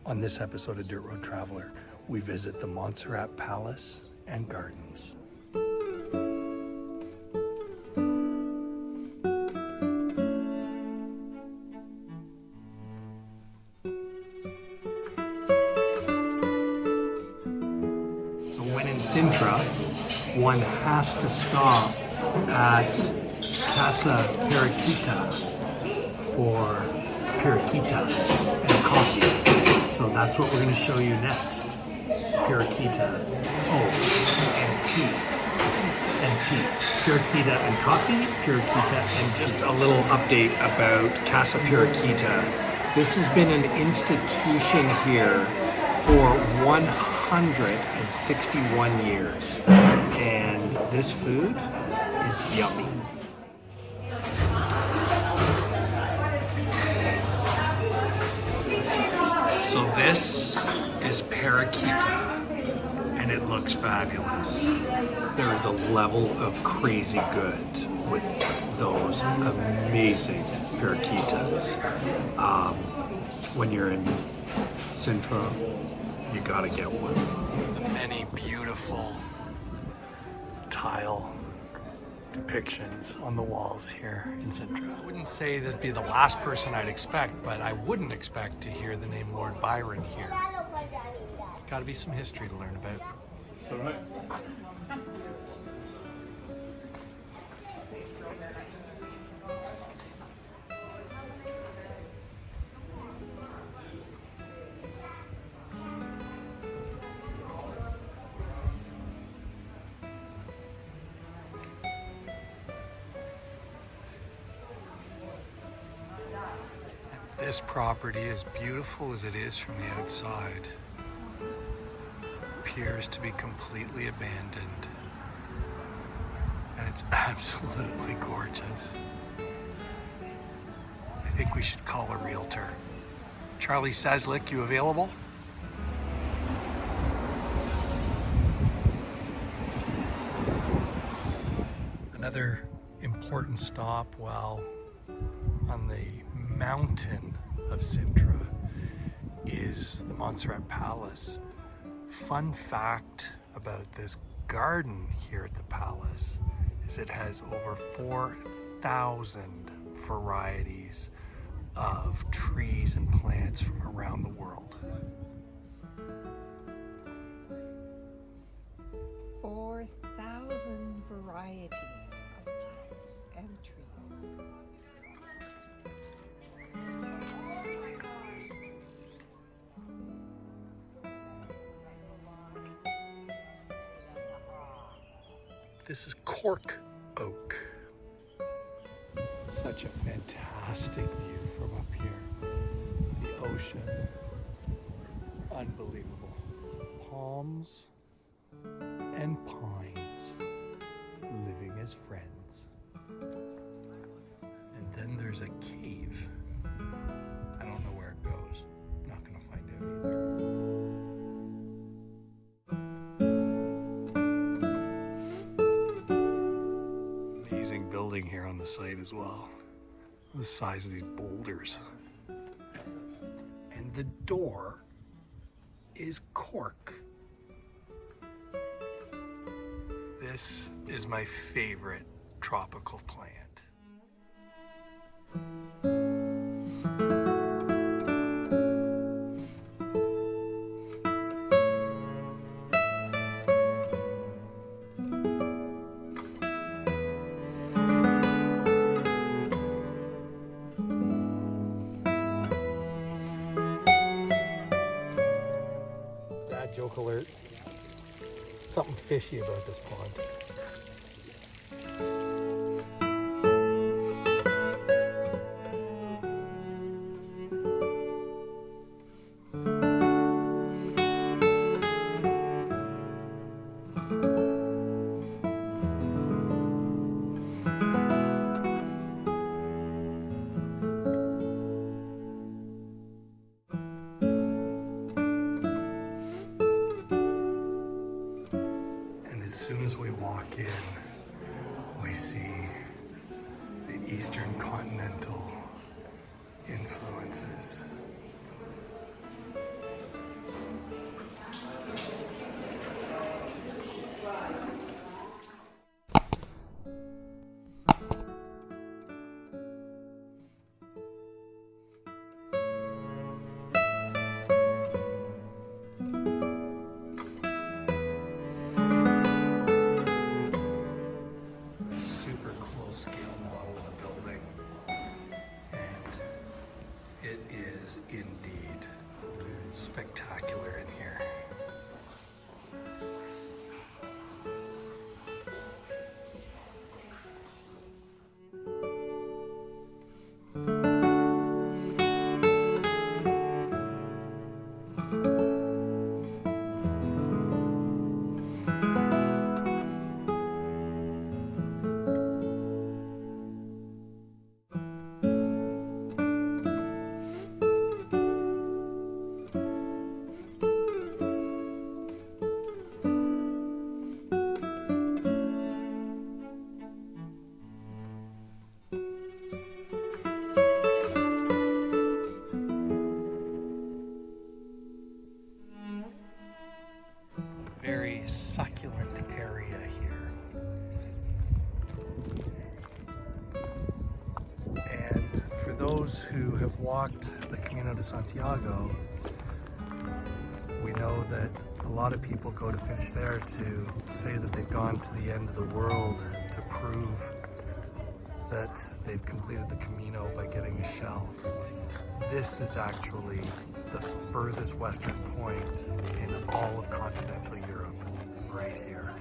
On this episode of Dirt Road Traveler, we visit the Monserrate Palace and Gardens. So when in Sintra, one has to stop at Casa Periquita for periquita and coffee. So that's what we're going to show you next. It's periquita. Oh, and tea. And tea. Periquita and coffee, periquita and tea. Just a little update about Casa Periquita. This has been an institution here for 161 years. And this food is yummy. So this is periquita, and it looks fabulous. There is a level of crazy good with those amazing periquitas. When you're in Sintra, you gotta get one. The many beautiful tile depictions on the walls here in Sintra. I wouldn't say that'd be the last person I'd expect, but I wouldn't expect to hear the name Lord Byron here. Gotta be some history to learn about. That's all right. This property, as beautiful as it is from the outside, appears to be completely abandoned. And it's absolutely gorgeous. I think we should call a realtor. Charlie Saslick, you available? Another important stop while on the mountain of Sintra is the Monserrate Palace. Fun fact about this garden here at the palace is it has over 4,000 varieties of trees and plants from around the world. 4,000 varieties of plants and trees. This is cork oak. Such a fantastic view from up here. The ocean. Unbelievable. Palms and pines living as friends. And then there's a cave. I don't know where it goes. Not gonna find out either. Building here on the site as well. The size of these boulders. And the door is cork. This is my favorite tropical plant. Joke alert. Something fishy about this pond. As soon as we walk in, we see the Eastern continental influences. spectacular in here. Very succulent area here. And for those who have walked the Camino de Santiago, we know that a lot of people go to finish there to say that they've gone to the end of the world to prove that they've completed the Camino by getting a shell. This is actually the furthest western point in all of continental Europe, right here.